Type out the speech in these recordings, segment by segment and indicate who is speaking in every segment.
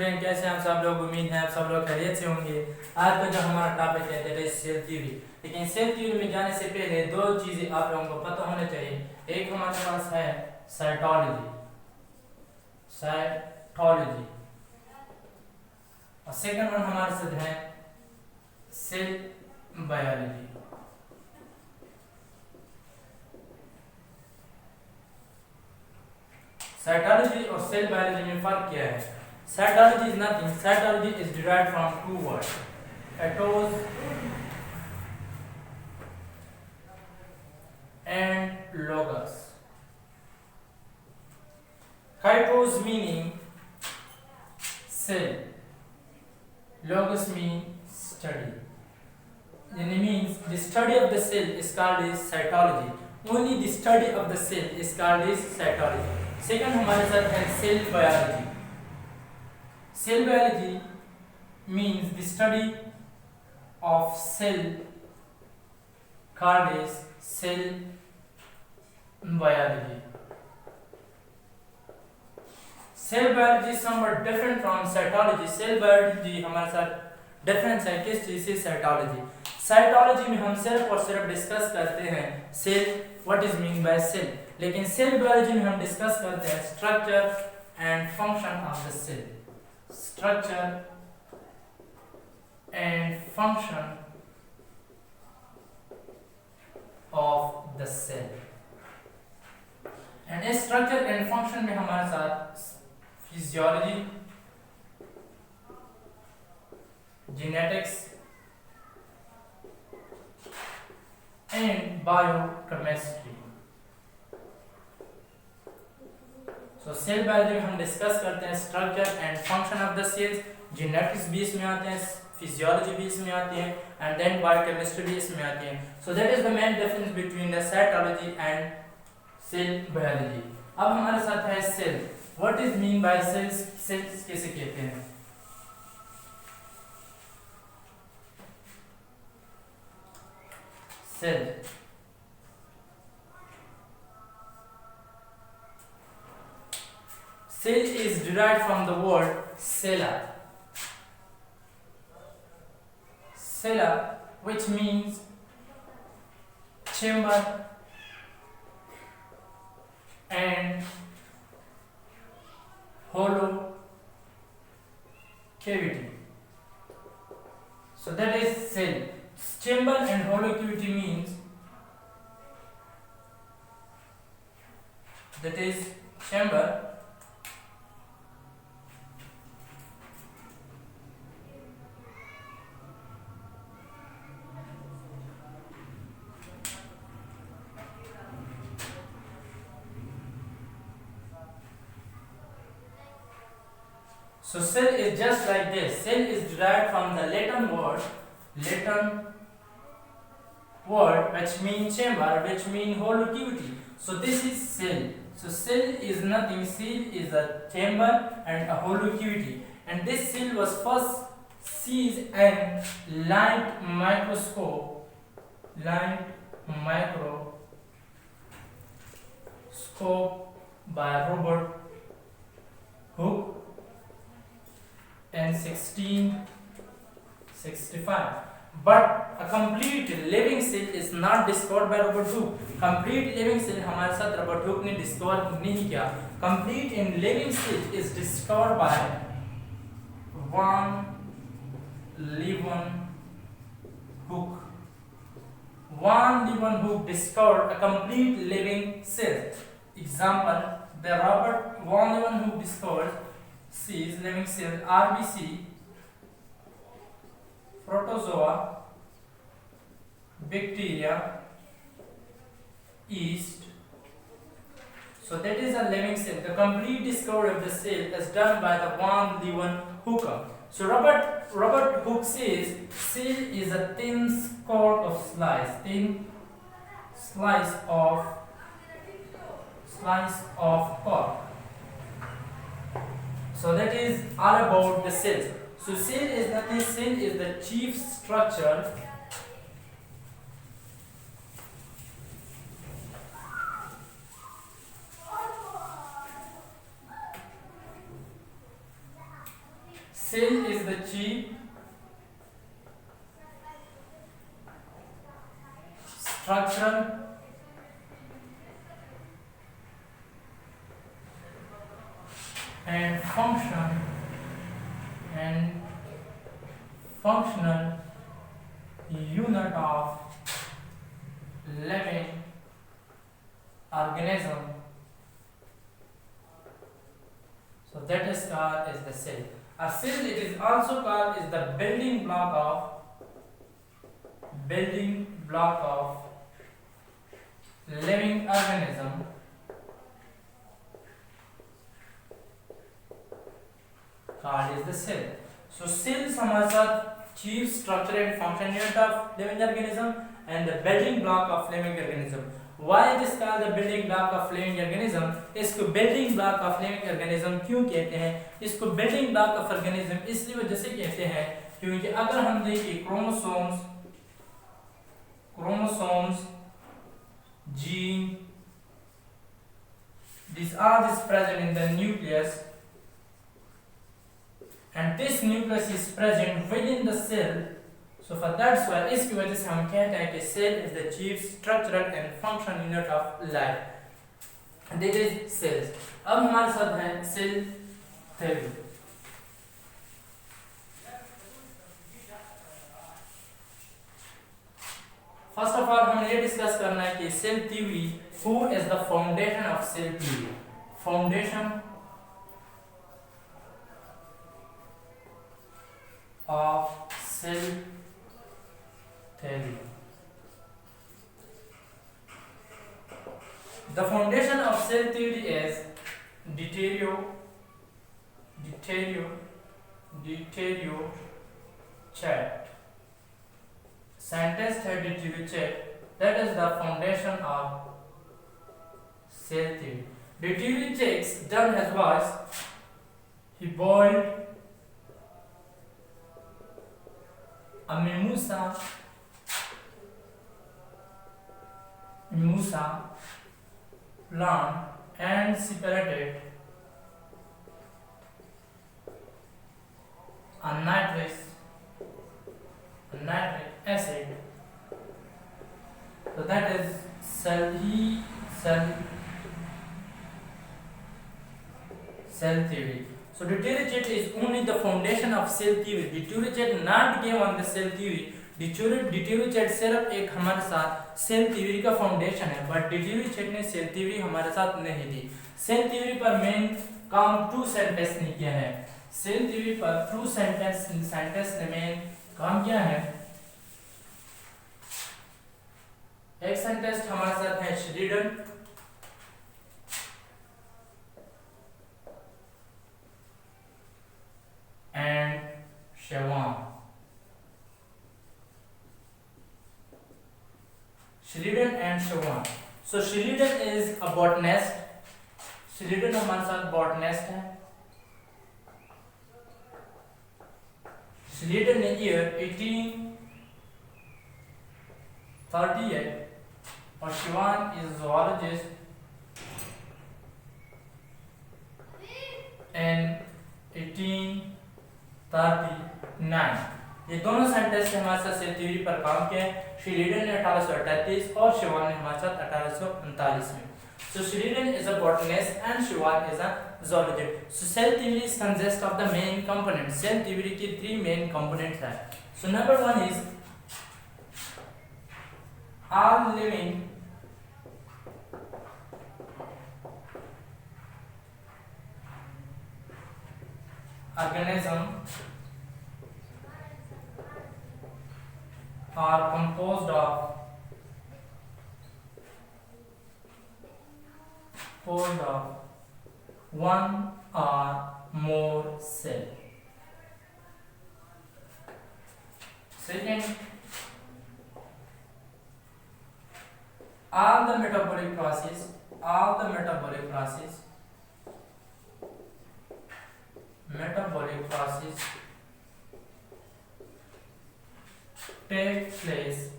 Speaker 1: Student, कैसे हैं आप सब लोग। उम्मीद है आप सब लोग खैरियत से होंगे। आज का जो हमारा टॉपिक है दैट इज सेल थ्योरी। लेकिन सेल थ्योरी में जाने से पहले दो चीज़ें आप लोगों को पता होना चाहिए। एक हमारे पास है साइटोलॉजी साइटोलॉजी और सेकंड वन हमारे साथ है सेल बायोलॉजी। साइटोलॉजी और सेल बायोलॉजी में फर्क क्या है? Cytology is nothing, cytology is derived from two words, एटोस and logos. Kytos meaning cell, logos mean study. And it means the study of the cell is called as cytology. Only the study of the cell is called as cytology. Second हमारे साथ है cell biology. Cell biology means the study of cell called as cell biology. Cell biology is somewhat different from cytology. Cell biology हमारे साथ difference है किस चीज से? Cytology. Cytology में हम सिर्फ और सिर्फ डिस्कस करते हैं cell, what is mean by cell. लेकिन सेल बायोलॉजी में हम डिस्कस करते हैं structure and function of the cell, structure and function of the cell. And इस स्ट्रक्चर एंड फंक्शन में हमारे साथ physiology, genetics and biochemistry. So cell biology में हम डिस्कस करते हैं structure and function of the cells, genetics भी इसमें आते हैं, फिजियोलॉजी भी इसमें आती है एंड देन बायोकेमिस्ट्री भी इसमें आती है। So that is the main difference between the cytology and cell biology. अब हमारे साथ है cell, what is mean by cells, cells कैसे कहते हैं? Cell cell is derived from the word cella, cella which means chamber and hollow cavity. So that is cell. Chamber and hollow cavity means that is chamber So cell is just like this. Cell is derived from the Latin word which means chamber, which means hollow cavity. So this is cell. So cell is nothing. Cell is a chamber and a hollow cavity. And this cell was first seen in light microscope by Robert Hooke in 1665. But a complete living cell is not discovered by Robert Hooke. Complete living cell हमारे साथ Robert Hooke ने discover नहीं किया। Complete in living cell is discovered by Van Leeuwenhoek. Van Leeuwenhoek discovered a complete living cell. Example, the Robert Van Leeuwenhoek discovered sees living cell RBC, protozoa, bacteria, yeast. So that is a living cell. The complete discovery of the cell is done by the Van Leeuwenhoek. So Robert Hooke says cell is a thin slice of cork. So that is all about the cells. So cell is nothing. Cell is the chief structure Cell is the chief structural and functional unit of living organism. So that is called as the cell. A cell, it is also called is the building block of living organism, called is the cell. So cells हमारे साथ chief structure and function unit of living organism and the building block of living organism. Why it is called the building block of living organism? इसको building block of living organism क्यों कहते हैं? इसको building block of organism इसलिए वजह से कहते हैं क्योंकि अगर हम देखें chromosomes, gene, these are present in the nucleus, and this nucleus is present within the cell. So for that's why इसकी वजह से हम कहते हैं कि cell is the chief structural and functional unit of life. That is cells. अब हमारे साथ है cell theory. First of all हमें ये डिस्कस करना है कि cell theory, who is the foundation of cell theory? Foundation of cell theory. The foundation of cell theory is Deuterio Chat. Scientist had Deuterio Chat. That is the foundation of cell theory. Deuterio Chat's done his was he boiled a mimosa plant and separated a nitric acid. So that is cell theory. So Deuterio Chat is only the foundation of cell theory. Deuterio Chat not gave on the cell theory. Deuterio Chat सिर्फ एक हमारे साथ cell theory का foundation है, but Deuterio Chat ने cell theory हमारे साथ नहीं दी. सेल थ्योरी पर मेन काम ट्रू साइंटिस्ट ने किया है. सेल थ्योरी पर ट्रू साइंटिस्ट ने मेन काम किया है. एक साइंटिस्ट हमारे साथ है श्रीडन, and Schwann. Schleiden and Schwann. So Schleiden is a botanist. Schleiden हमारे साथ botanist है. Schleiden ने year 1838 और Schwann is zoologist in 1839. ये दोनों साइंटिस्ट हमारे साथ सेल थ्योरी पर काम किए. श्लीडन ने 1838 और शिवान ने हमारे साथ 1839 में. So Schleiden is a botanist and Schwann is a zoologist. So cell theory consists of the main components. Cell theory की 3 main components हैं. So number 1 is all living organism are composed of one or more cell. Second, all the metabolic process take place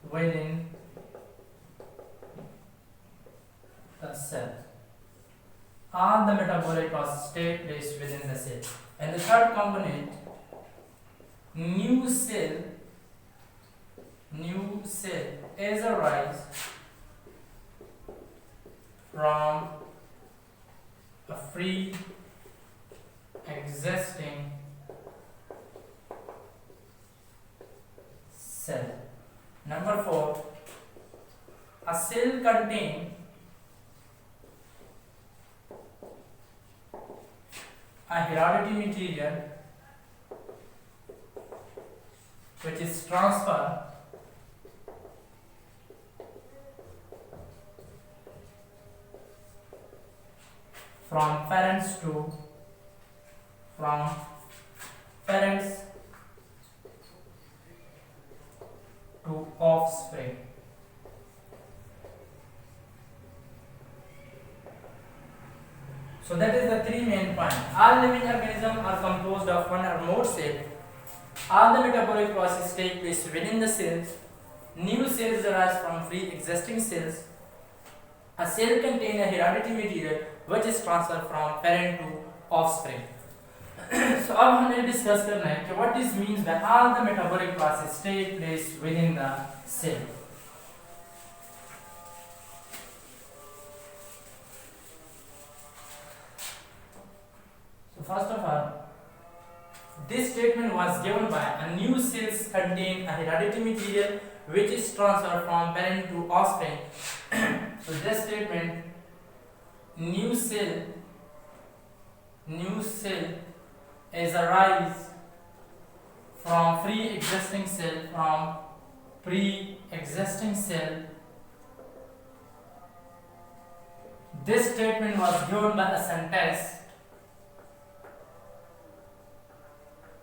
Speaker 1: within the cell. All the metabolic processes take place within the cell. And the third component, new cell is arise from a free existing cell. Number 4, a cell contains a hereditary material which is transferred from parents to offspring. So that is the three main points. All living organisms are composed of one or more cells. All the metabolic processes take place within the cells. New cells arise from pre-existing cells. A cell contains a hereditary material which is transferred from parent to offspring. So अब हमें discuss करना है कि what is means by all the metabolic processes take place within the cell. So first of all, this statement was given by a new cells contain a hereditary material which is transferred from parent to offspring. So this statement, new cell is arise from pre-existing cell. This statement was given by a scientist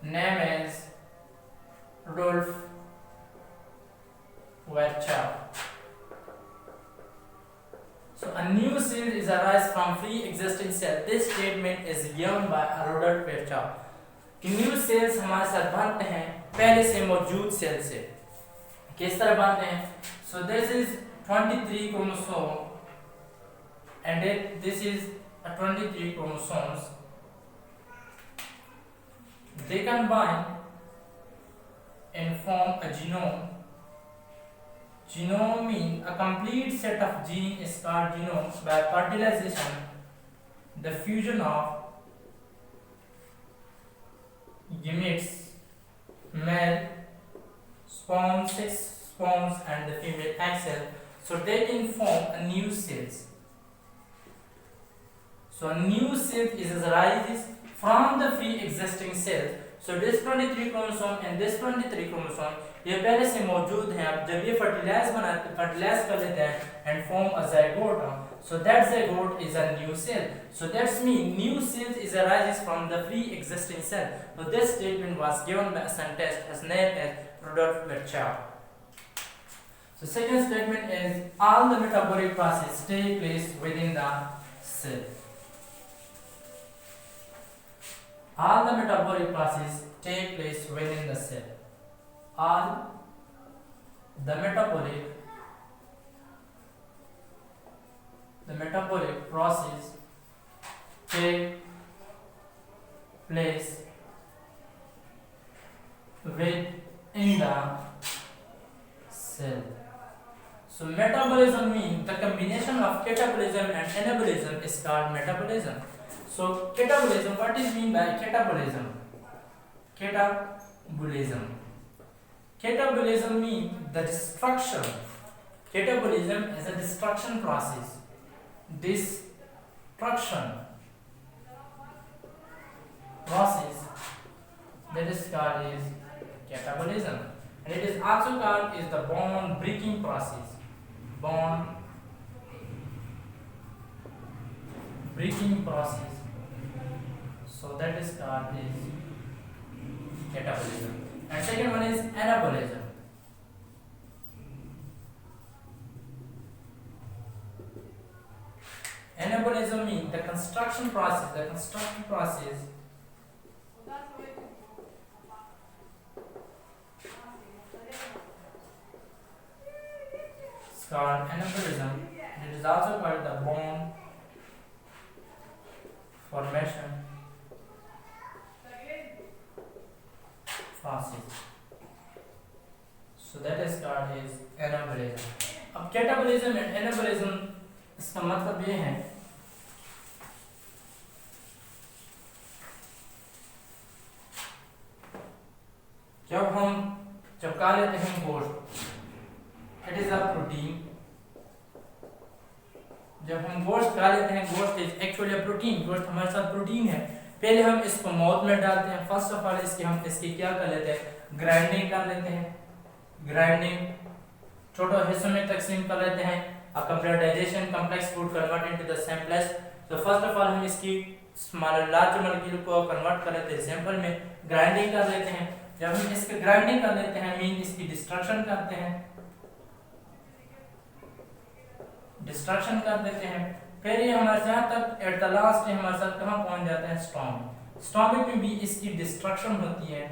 Speaker 1: name is Rudolf Virchow. So a new cell is arise from pre-existing cell. This statement is given by Rudolf Virchow. कि new sales हमारे साथ बनते हैं पहले से मौजूद cell से. किस तरह बनते हैं? So this is 23 chromosome and this is a 23 chromosomes. They combine and form a genome. Genome means a complete set of genes is called genome. By fertilization, the fusion of gametes, male sperm, 6 sperms and the female egg cell, so they can form a new cells. So a new cell is arises from the pre-existing cells. So this 23 chromosome and this 23 chromosome ये पहले से मौजूद हैं. अब जब ये fertilise कर लेते हैं and form a zygote, so that zygote is a new cell. So that's mean new cells is arises from the pre-existing cell. So this statement was given by a scientist. His name is Rudolf Virchow. So second statement is all the metabolic processes take place within the cell. All the metabolic processes take place within the cell. All the metabolic process take place within the cell. So metabolism means the combination of catabolism and anabolism is called metabolism. So catabolism, what is mean by catabolism? Catabolism means the destruction. Catabolism is a destruction process. That is called is catabolism, and it is also called is the bond breaking process. So that is called is catabolism. And second one is anabolism. Anabolism means the construction process. It's called anabolism. It is also called the bone formation process. So that is called is anabolism. अब catabolism and anabolism इसका मतलब ये है जब खा लेते हैं गोश्त, इट इज अ प्रोटीन। जब हम गोश्त खा लेते हैं, गोश्त इज एक्चुअली अ प्रोटीन, गोश्त हमारे साथ प्रोटीन है। पहले हम इसको माउथ में डालते हैं। फर्स्ट ऑफ ऑल इसकी क्या कर लेते हैं, ग्राइंडिंग कर लेते हैं। ग्राइंडिंग छोटे हिस्सों में तकसीम कर लेते हैं। A complete digestion complex food convert into the simplest. So first of all हम इसकी स्मॉलर लार्ज मॉलिक्यूल को कन्वर्ट कर लेते हैं, सैंपल में ग्राइंडिंग कर लेते हैं। जब हम इसकी ग्राइंडिंग कर लेते हैं मीन इसकी डिस्ट्रक्शन करते हैं, डिस्ट्रक्शन कर देते हैं। फिर ये हमारे साथ तक एट द लास्ट हमारे साथ कहाँ पहुंच जाते हैं, स्टोमक। स्टोमक में भी इसकी डिस्ट्रक्शन होती है,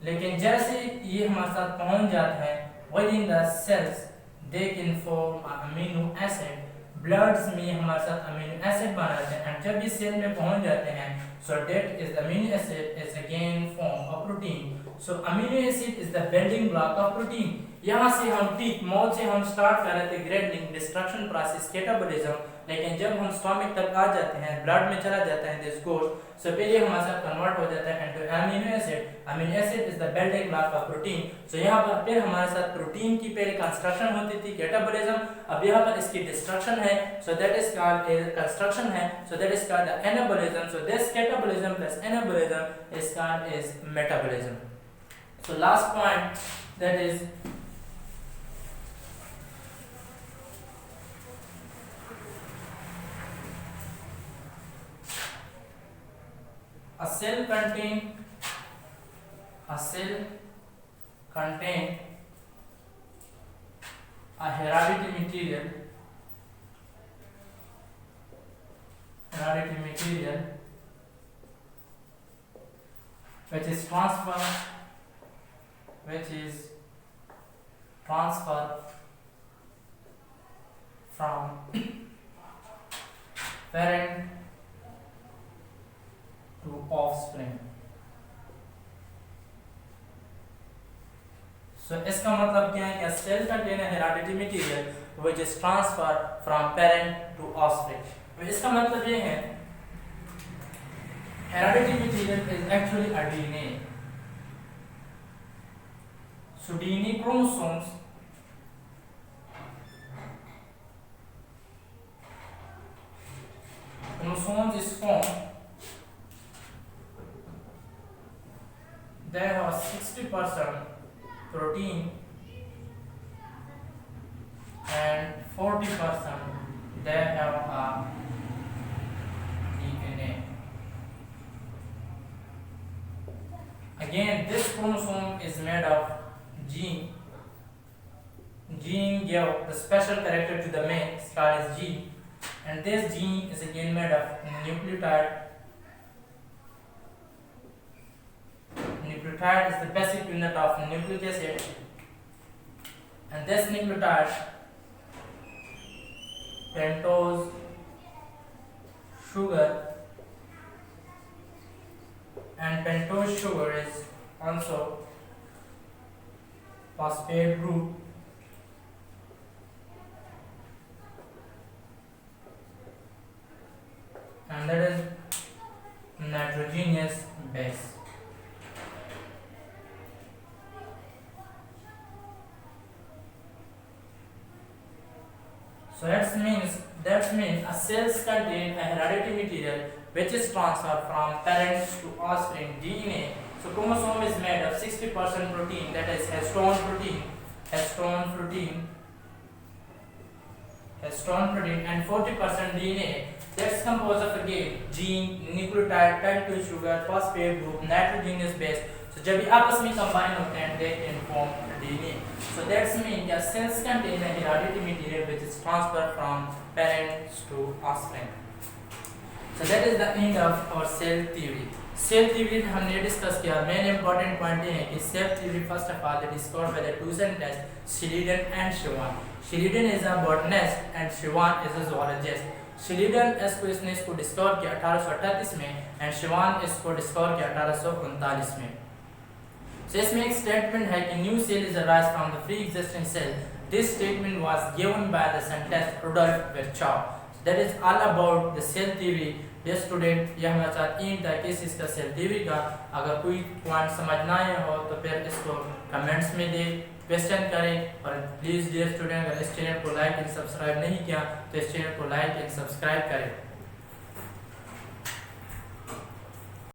Speaker 1: लेकिन जैसे ये हमारे साथ पहुंच जाता है within the cells they can form amino acid. Bloods में हमारे साथ अमीनो एसिड बनाते हैं एंड जब ये सेल में पहुंच जाते हैं so that is the amino acid is again form of protein. So amino acid is the building block of protein. यहाँ से हम टीथ माउथ से हम स्टार्ट कर रहे थे ग्रेडिंग डिस्ट्रक्शन प्रोसेस कैटाबोलिज्म, लेकिन जब हम स्टोमक तक आ जाते हैं, ब्लड में चला जाता है दिस गोश्त, सो पहले हमारे साथ कन्वर्ट हो जाता है into amino acid. Amino acid is the building block of protein. So यहाँ पर फिर हमारे साथ प्रोटीन की पहले कंस्ट्रक्शन होती थी कैटाबोलिज्म, अब यहाँ पर इसकी डिस्ट्रक्शन है, so that is called construction है, so that is called anabolism. So this catabolism plus anabolism is called is metabolism. So last point that is a cell contain a hereditary material which is transferred from parent to offspring. So इसका मतलब क्या है कि cell contain a hereditary material which is transferred from parent to offspring. इसका मतलब ये है hereditary material is actually a DNA. So DNA chromosomes is formed. They have 60% protein and 40% they have a DNA. Again, this chromosome is made of gene. Gene give the special character to the male, it's called as gene, and this gene is again made of nucleotide. Nucleotide is the basic unit of nucleic acid, and this nucleotide pentose sugar, and pentose sugar is also phosphate group, and that is nitrogenous base. So that means a cells contain a hereditary material which is transferred from parents to offspring, DNA. So chromosome is made of 60% protein, that is histone protein, and 40% DNA. That's composed of again gene, nucleotide, pentose sugar, phosphate group, nitrogenous base. So जब ये आपस में combine होते हैं, they can form DNA. So that means that cells contain a hereditary material which is transferred from parents to offspring. So that is the end of our cell theory. Cell theory हमने discuss किया। Main important point ये है कि cell theory first of all it is called by the two scientists Sheridan and Schwann. Sheridan is a botanist and Schwann is a zoologist. शिलीडन इसने इसको discover किया 1838 में and Shivan इसको डिस्कवर किया 1839 में। So इसमें एक स्टेटमेंट है कि new cell is arise from the pre existing cell. This statement was given by the scientist Rudolf Virchow. That is all about the cell theory. ये स्टूडेंट ये हमारा साथ इन था किस इसका सेल थ्योरी का। अगर कोई पॉइंट समझ ना आए हो तो फिर इसको कमेंट्स में दे, क्वेश्चन करें। और प्लीज़ डियर स्टूडेंट, अगर इस चैनल को लाइक एंड सब्सक्राइब नहीं किया तो इस चैनल को लाइक एंड सब्सक्राइब करें।